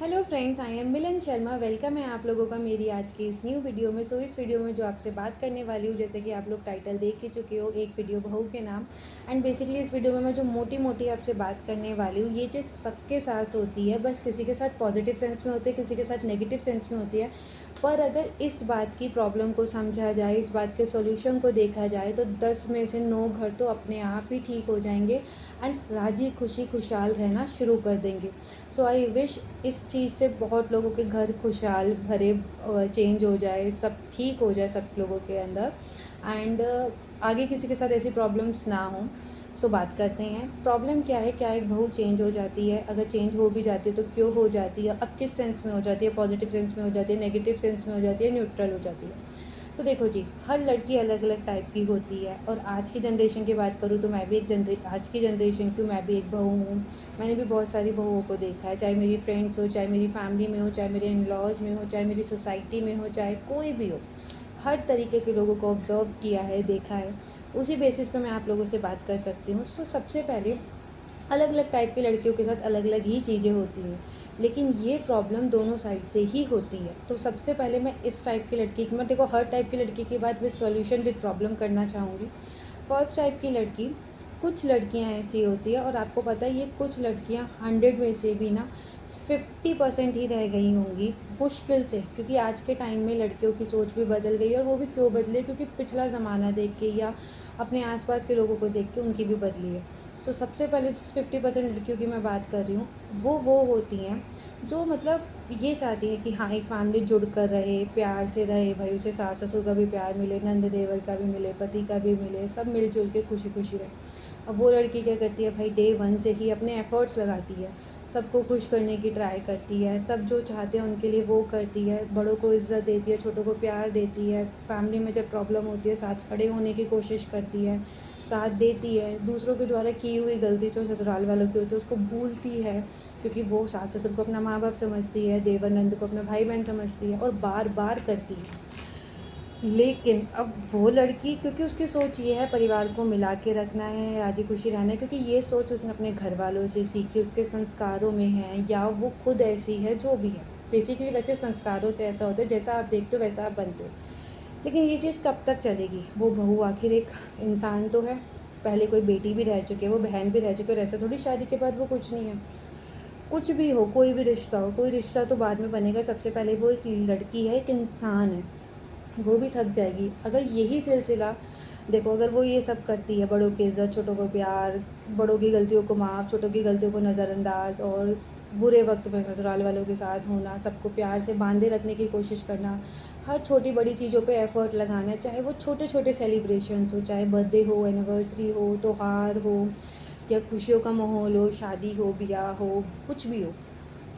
Hello friends, I am Milan Sharma. Welcome है आप लोगों का मेरी आज की इस न्यू वीडियो में। इस वीडियो में जो आपसे बात करने वाली हूँ, जैसे कि आप लोग टाइटल देख ही चुके हो, एक वीडियो बहू के नाम। एंड बेसिकली इस वीडियो में मैं जो मोटी मोटी आपसे बात करने वाली हूँ, ये चीज़ सबके साथ होती है। बस किसी के साथ पॉजिटिव सेंस में होती है, किसी के साथ नेगेटिव सेंस में होती है। पर अगर इस बात की प्रॉब्लम को समझा जाए, इस बात के सॉल्यूशन को देखा जाए, तो 10 में से 9 घर तो अपने आप ही ठीक हो जाएंगे एंड राजी खुशी खुशहाल रहना शुरू कर देंगे। सो आई विश इस चीज़ से बहुत लोगों के घर खुशहाल भरे चेंज हो जाए, सब ठीक हो जाए सब लोगों के अंदर। एंड आगे किसी के साथ ऐसी प्रॉब्लम्स ना हो। सो बात करते हैं, प्रॉब्लम क्या है, क्या एक बहू चेंज हो जाती है, अगर चेंज हो भी जाती है तो क्यों हो जाती है, अब किस सेंस में हो जाती है, पॉजिटिव सेंस में हो जाती है, नेगेटिव सेंस में हो जाती है, न्यूट्रल हो जाती है। तो देखो जी, हर लड़की अलग अलग टाइप की होती है। और आज की जनरेशन की बात करूँ तो मैं भी आज की जनरेशन की मैं भी एक बहू हूँ। मैंने भी बहुत सारी बहुओं को देखा है, चाहे मेरी फ्रेंड्स हो, चाहे मेरी फैमिली में हो, चाहे मेरे इन लॉज में हो, चाहे मेरी सोसाइटी में हो, चाहे कोई भी हो। हर तरीके के लोगों को ऑब्ज़र्व किया है, देखा है। उसी बेसिस पे मैं आप लोगों से बात कर सकती हूँ। सो सबसे पहले, अलग अलग टाइप की लड़कियों के साथ अलग अलग ही चीज़ें होती हैं, लेकिन ये प्रॉब्लम दोनों साइड से ही होती है। तो सबसे पहले मैं इस टाइप की लड़की की, मैं देखो हर टाइप की लड़की की बात विद सॉल्यूशन विद प्रॉब्लम करना चाहूँगी। फर्स्ट टाइप की लड़की, कुछ लड़कियां ऐसी होती है, और आपको पता है ये कुछ लड़कियां 100 में से भी ना 50% ही रह गई होंगी मुश्किल से, क्योंकि आज के टाइम में लड़कियों की सोच भी बदल गई है। और वो भी क्यों बदली है, क्योंकि पिछला ज़माना देख के या अपने आसपास के लोगों को देख के उनकी भी बदली है। सो सबसे पहले जिस 50% लड़कियों की मैं बात कर रही हूँ, वो होती हैं जो मतलब ये चाहती है कि हाँ, एक फैमिली जुड़ कर रहे, प्यार से रहे, भाई उसे सास ससुर का भी प्यार मिले, नंद देवर का भी मिले, पति का भी मिले, सब मिलजुल के खुशी खुशी रहे। अब वो लड़की क्या करती है भाई, डे वन से ही अपने एफ़र्ट्स लगाती है, सबको खुश करने की ट्राई करती है, सब जो चाहते हैं उनके लिए वो करती है, बड़ों को इज़्ज़त देती है, छोटों को प्यार देती है, फैमिली में जब प्रॉब्लम होती है साथ खड़े होने की कोशिश करती है, साथ देती है, दूसरों के द्वारा की हुई गलती जो ससुराल वालों की होती है उसको भूलती है, क्योंकि वो सास ससुर को अपना माँ बाप समझती है, देवर नंद को अपना भाई बहन समझती है, और बार बार करती है। लेकिन अब वो लड़की, क्योंकि उसकी सोच ये है परिवार को मिला के रखना है, राजी खुशी रहना है, क्योंकि ये सोच उसने अपने घर वालों से सीखी, उसके संस्कारों में है, या वो खुद ऐसी है, जो भी है। बेसिकली वैसे संस्कारों से ऐसा होता है, जैसा आप देखते हो वैसा आप बनते हो। लेकिन ये चीज़ कब तक चलेगी, वो बहू आखिर एक इंसान तो है, पहले कोई बेटी भी रह चुकी है, वो बहन भी रह चुकी है, और ऐसा थोड़ी शादी के बाद वो कुछ नहीं है। कुछ भी हो, कोई भी रिश्ता हो, कोई रिश्ता तो बाद में बनेगा, सबसे पहले वो एक लड़की है, एक इंसान है, वो भी थक जाएगी। अगर यही सिलसिला देखो, अगर वो ये सब करती है, बड़ों की इज़्ज़त, छोटों को प्यार, बड़ों की गलतियों को माफ़, छोटों की गलतियों को नज़रअंदाज, और बुरे वक्त में ससुराल वालों के साथ होना, सबको प्यार से बांधे रखने की कोशिश करना, हर छोटी बड़ी चीज़ों पे एफ़र्ट लगाना, चाहे वो छोटे छोटे सेलिब्रेशंस हो, चाहे बर्थडे हो, एनिवर्सरी हो, त्योहार हो, या खुशियों का माहौल हो, शादी हो, ब्याह हो, कुछ भी हो।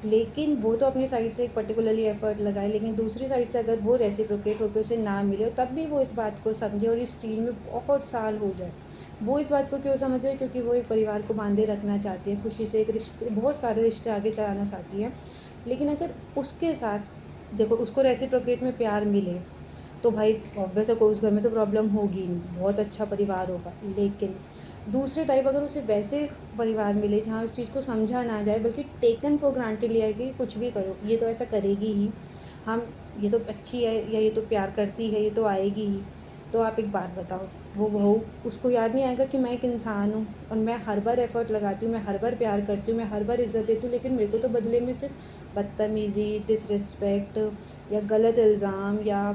लेकिन वो तो अपनी साइड से एक पर्टिकुलरली एफ़र्ट लगाए, लेकिन दूसरी साइड से अगर वो रेसिप्रोकेट होकर उसे ना मिले, तब भी वो इस बात को समझे, और इस चीज़ में बहुत साल हो जाए। वो इस बात को क्यों समझे, क्योंकि वो एक परिवार को बांधे रखना चाहती है, खुशी से एक रिश्ते, बहुत सारे रिश्ते आगे चलाना चाहती है। लेकिन अगर उसके साथ देखो, उसको रेसिप्रोकेट में प्यार मिले, तो भाई ऑब्वियस है, कोई उस घर में तो प्रॉब्लम होगी ही नहीं, बहुत अच्छा परिवार होगा। लेकिन दूसरे टाइप अगर उसे वैसे परिवार मिले जहाँ उस चीज़ को समझा ना जाए, बल्कि टेकन फॉर ग्रांटेड लिया है कि कुछ भी करो, ये तो ऐसा करेगी ही, हम, ये तो अच्छी है, या ये तो प्यार करती है, ये तो आएगी ही। तो आप एक बात बताओ, वो बहू, उसको याद नहीं आएगा कि मैं एक इंसान हूँ, और मैं हर बार एफ़र्ट लगाती हूँ, मैं हर बार प्यार करती हूँ, मैं हर बार इज़्ज़त देती हूँ, लेकिन मेरे को तो बदले में सिर्फ बदतमीज़ी, डिसरिस्पेक्ट, या गलत इल्ज़ाम, या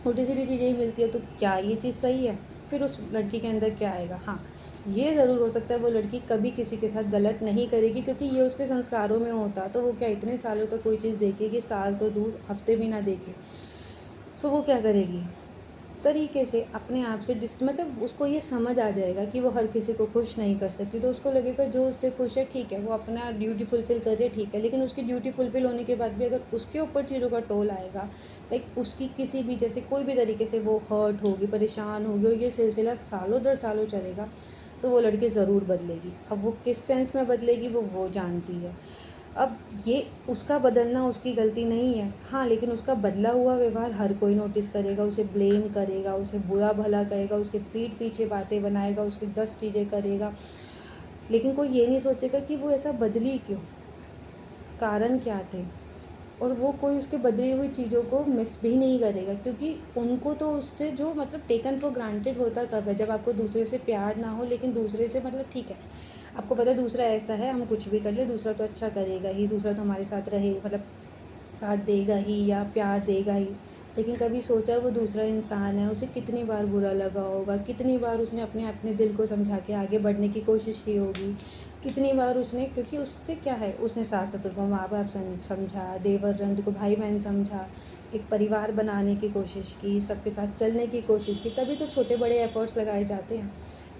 उल्टी सीधी चीज़ें ही मिलती है। तो क्या ये चीज़ सही है? फिर उस लड़की के अंदर क्या आएगा? हाँ, ये ज़रूर हो सकता है वो लड़की कभी किसी के साथ गलत नहीं करेगी, क्योंकि ये उसके संस्कारों में होता। तो वो क्या इतने सालों तक कोई चीज़ देखेगी, साल तो दूर, हफ्ते भी ना देखे। सो वो क्या करेगी, तरीके से अपने आप से मतलब उसको ये समझ आ जाएगा कि वो हर किसी को खुश नहीं कर सकती। तो उसको लगेगा जो उससे खुश है ठीक है, वो अपना ड्यूटी फुलफ़िल कर रही है ठीक है। लेकिन उसकी ड्यूटी फुलफ़िल होने के बाद भी अगर उसके ऊपर चीज़ों का टोल आएगा, लाइक उसकी किसी भी, जैसे कोई भी तरीके से वो हर्ट होगी, परेशान होगी, और ये सिलसिला सालों दर सालों चलेगा, तो वो लड़की ज़रूर बदलेगी। अब वो किस सेंस में बदलेगी वो जानती है। अब ये उसका बदलना उसकी गलती नहीं है, हाँ, लेकिन उसका बदला हुआ व्यवहार हर कोई नोटिस करेगा, उसे ब्लेम करेगा, उसे बुरा भला कहेगा, उसके पीठ पीछे बातें बनाएगा, उसकी 10 चीज़ें करेगा। लेकिन कोई ये नहीं सोचेगा कि वो ऐसा बदली क्यों। कारण क्या थे, और वो कोई उसके बदली हुई चीज़ों को मिस भी नहीं करेगा, क्योंकि उनको तो उससे जो मतलब टेकन फॉर ग्रांटेड होता कब है, जब आपको दूसरे से प्यार ना हो, लेकिन दूसरे से मतलब ठीक है, आपको पता है दूसरा ऐसा है, हम कुछ भी कर ले दूसरा तो अच्छा करेगा ही, दूसरा तो हमारे साथ रहे मतलब साथ देगा ही या प्यार देगा ही। लेकिन कभी सोचा वो दूसरा इंसान है, उसे कितनी बार बुरा लगा होगा, कितनी बार उसने अपने अपने दिल को समझा के आगे बढ़ने की कोशिश की होगी, कितनी बार उसने, क्योंकि उससे क्या है, उसने सास ससुर को माँ बाप समझा, देवर रंध को भाई बहन समझा, एक परिवार बनाने की कोशिश की, सबके साथ चलने की कोशिश की, तभी तो छोटे बड़े एफर्ट्स लगाए जाते हैं।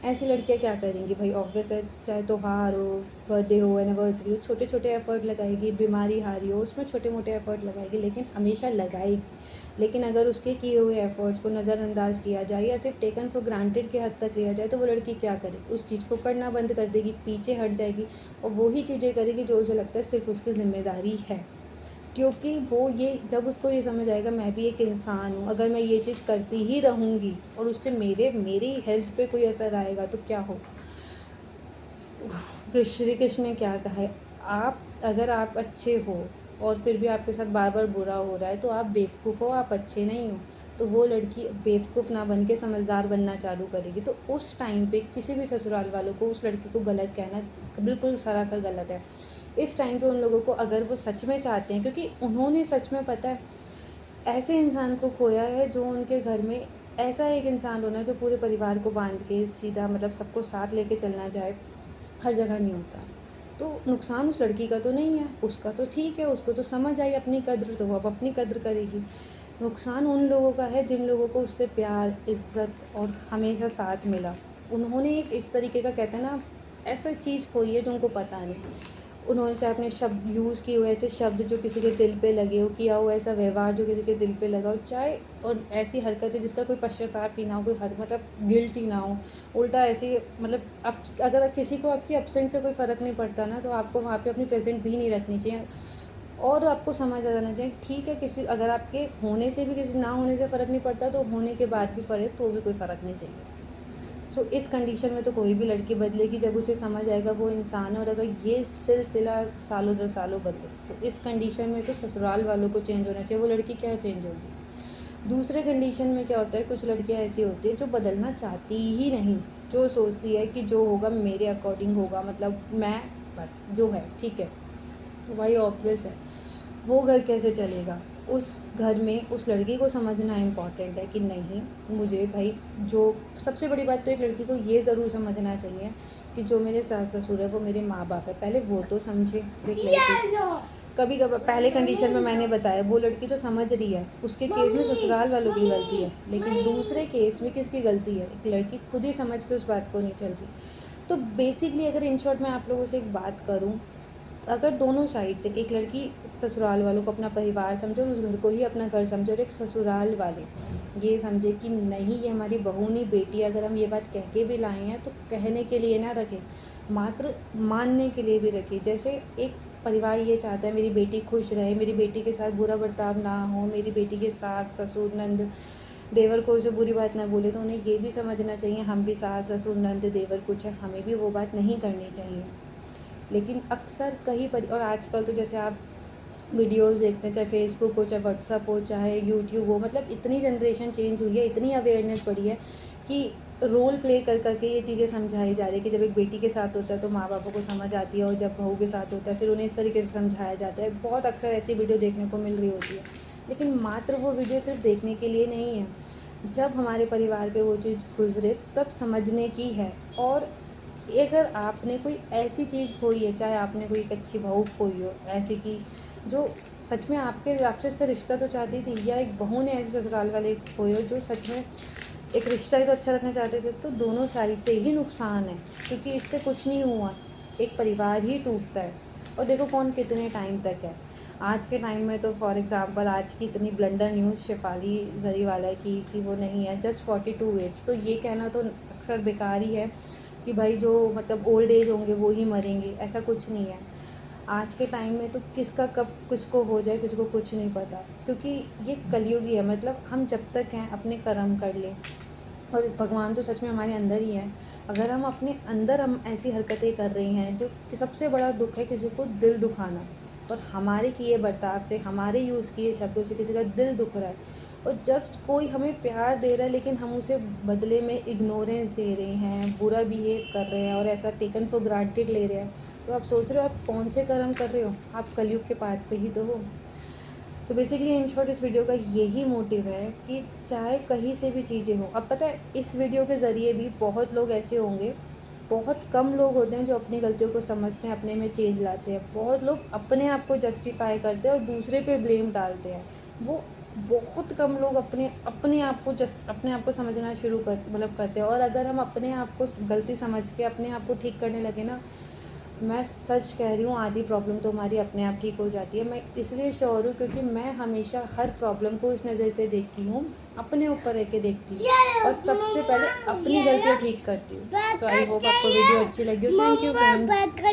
ऐसी लड़कियां क्या करेंगी भाई, ऑब्वियस है, चाहे त्योहार हो, बर्थडे हो, एनिवर्सरी हो, छोटे छोटे एफर्ट लगाएगी, बीमारी हारी हो उसमें छोटे मोटे एफर्ट लगाएगी, लेकिन हमेशा लगाएगी। लेकिन अगर उसके किए हुए एफर्ट्स को नज़रअंदाज किया जाए या सिर्फ टेकन फॉर ग्रांटेड के हद तक लिया जाए, तो वो लड़की क्या करेगी, उस चीज़ को करना बंद कर देगी, पीछे हट जाएगी और वही चीज़ें करेगी जो उसे लगता है सिर्फ उसकी ज़िम्मेदारी है। क्योंकि वो ये जब उसको ये समझ आएगा मैं भी एक इंसान हूँ, अगर मैं ये चीज़ करती ही रहूँगी और उससे मेरी हेल्थ पे कोई असर आएगा तो क्या होगा। श्री कृष्ण ने क्या कहा है, आप अगर आप अच्छे हो और फिर भी आपके साथ बार बार बुरा हो रहा है तो आप बेवकूफ़ हो, आप अच्छे नहीं हो। तो वो लड़की बेवकूफ़ ना बन के समझदार बनना चालू करेगी, तो उस टाइम पे किसी भी ससुराल वालों को उस लड़की को गलत कहना बिल्कुल सरासर गलत है। इस टाइम पे उन लोगों को, अगर वो सच में चाहते हैं, क्योंकि उन्होंने सच में पता है ऐसे इंसान को खोया है जो उनके घर में, ऐसा एक इंसान होना जो पूरे परिवार को बांध के सीधा मतलब सबको साथ लेके चलना चाहे, हर जगह नहीं होता। तो नुकसान उस लड़की का तो नहीं है, उसका तो ठीक है, उसको तो समझ आई अपनी कद्र, तो वो अब अपनी कद्र करेगी। नुकसान उन लोगों का है जिन लोगों को उससे प्यार, इज़्ज़त और हमेशा साथ मिला। उन्होंने एक इस तरीके का, कहते हैं ना, ऐसा चीज़ खोई है जो उनको पता नहीं। उन्होंने चाहे अपने शब्द यूज़ किए हुए ऐसे शब्द जो किसी के दिल पे लगे हो, किया हुआ ऐसा व्यवहार जो किसी के दिल पे लगा हो, चाहे और ऐसी हरकतें जिसका कोई पश्चाताप ही ना हो, कोई मतलब गिल्ट ही ना हो, उल्टा ऐसी मतलब अब अगर किसी को आपकी एब्सेंट से कोई फ़र्क नहीं पड़ता ना, तो आपको वहाँ पे अपनी प्रेजेंट भी नहीं रखनी चाहिए। और आपको समझ आ जाना चाहिए, ठीक है, किसी अगर आपके होने से भी किसी ना होने से फ़र्क नहीं पड़ता, तो होने के बाद भी पड़े तो भी कोई फ़र्क नहीं चाहिए। इस कंडीशन में तो कोई भी लड़की बदलेगी जब उसे समझ आएगा वो इंसान है, और अगर ये सिलसिला सालों दर सालों बदले, तो इस कंडीशन में तो ससुराल वालों को चेंज होना चाहिए, वो लड़की क्या चेंज होगी। दूसरे कंडीशन में क्या होता है, कुछ लड़कियां ऐसी होती है जो बदलना चाहती ही नहीं, जो सोचती है कि जो होगा मेरे अकॉर्डिंग होगा, मतलब मैं बस जो है ठीक है। तो भाई ऑब्वियस है वो घर कैसे चलेगा, उस घर में उस लड़की को समझना इम्पॉर्टेंट है कि नहीं, मुझे भाई जो सबसे बड़ी बात तो एक लड़की को ये ज़रूर समझना चाहिए कि जो मेरे सास ससुर है वो मेरे माँ बाप है, पहले वो तो समझे। एक लड़की कभी कभी पहले कंडीशन में मैंने बताया वो लड़की तो समझ रही है, उसके केस में ससुराल वालों की गलती है, लेकिन दूसरे केस में किसकी गलती है, एक लड़की खुद ही समझ के उस बात को नहीं चल रही। तो बेसिकली अगर इन शॉर्ट मैं आप लोगों से एक बात करूँ, अगर दोनों साइड से, एक लड़की ससुराल वालों को अपना परिवार समझे और उस घर को ही अपना घर समझे, और एक ससुराल वाले ये समझे कि नहीं ये हमारी बहू नहीं बेटी, अगर हम ये बात कह के भी लाए हैं तो कहने के लिए ना रखें, मात्र मानने के लिए भी रखें। जैसे एक परिवार ये चाहता है मेरी बेटी खुश रहे, मेरी बेटी के साथ बुरा बर्ताव ना हो, मेरी बेटी के सास ससुर नंद देवर को जो बुरी बात ना बोले, तो उन्हें ये भी समझना चाहिए हम भी सास ससुर नंद देवर कुछ है, हमें भी वो बात नहीं करनी चाहिए। लेकिन अक्सर कहीं पर, और आजकल तो जैसे आप वीडियोस देखते हैं, चाहे फेसबुक हो, चाहे व्हाट्सअप हो, चाहे यूट्यूब हो, मतलब इतनी जनरेशन चेंज हुई है, इतनी अवेयरनेस बढ़ी है कि रोल प्ले कर करके ये चीज़ें समझाई जा रही है कि जब एक बेटी के साथ होता है तो माँ बापों को समझ आती है, और जब बहू के साथ होता है फिर उन्हें इस तरीके से समझाया जाता है। बहुत अक्सर ऐसी वीडियो देखने को मिल रही होती है, लेकिन मात्र वो वीडियो सिर्फ देखने के लिए नहीं है, जब हमारे परिवार पे वो चीज़ गुजरे तब समझने की है। और अगर आपने कोई ऐसी चीज़ खोई है, चाहे आपने कोई एक अच्छी बहू खोई हो ऐसी कि जो सच में आपसे से रिश्ता तो चाहती थी, या एक बहू ने ऐसे ससुराल वाले खोए हो जो सच में एक रिश्ता ही तो अच्छा रखना चाहते थे, तो दोनों साइड से ही नुकसान है, क्योंकि इससे कुछ नहीं हुआ, एक परिवार ही टूटता है। और देखो कौन कितने टाइम तक है, आज के टाइम में तो फॉर एग्ज़ाम्पल आज की इतनी ब्लंडर न्यूज़ शेफाली जरीवाला की कि वो नहीं है, जस्ट 42 एज, तो ये कहना तो अक्सर बेकार ही है कि भाई जो मतलब ओल्ड एज होंगे वो ही मरेंगे, ऐसा कुछ नहीं है। आज के टाइम में तो किसका कब किसको हो जाए किसी को कुछ नहीं पता, क्योंकि ये कलयुग ही है, मतलब हम जब तक हैं अपने कर्म कर लें, और भगवान तो सच में हमारे अंदर ही है। अगर हम अपने अंदर हम ऐसी हरकतें कर रही हैं, जो कि सबसे बड़ा दुख है किसी को दिल दुखाना, और हमारे किए बर्ताव से, हमारे यूज़ किए शब्दों से किसी का दिल दुख रहा है और जस्ट कोई हमें प्यार दे रहा है लेकिन हम उसे बदले में इग्नोरेंस दे रहे हैं, बुरा बिहेव कर रहे हैं और ऐसा टेकन फॉर ग्रांटेड ले रहे हैं, तो आप सोच रहे हो आप कौन से कर्म कर रहे हो? आप कलयुग के पार पे ही तो हो। सो बेसिकली इन शॉर्ट इस वीडियो का यही मोटिव है कि चाहे कहीं से भी चीज़ें हो। अब पता है इस वीडियो के ज़रिए भी बहुत लोग ऐसे होंगे, बहुत कम लोग होते हैं जो अपनी गलतियों को समझते हैं, अपने में चेंज लाते हैं। बहुत लोग अपने आप को जस्टिफाई करते हैं और दूसरे पे ब्लेम डालते हैं। वो बहुत कम लोग अपने आप को समझना शुरू करते हैं। और अगर हम अपने आप को गलती समझ के अपने आप को ठीक करने लगे ना, मैं सच कह रही हूँ आधी प्रॉब्लम तो हमारी अपने आप ठीक हो जाती है। मैं इसलिए श्योर हूँ क्योंकि मैं हमेशा हर प्रॉब्लम को इस नज़र से देखती हूँ, अपने ऊपर रह के देखती हूँ और सबसे पहले अपनी गलतियाँ ठीक करती हूँ। सो आई होप आपको वीडियो अच्छी लगी हो। Thank you friends.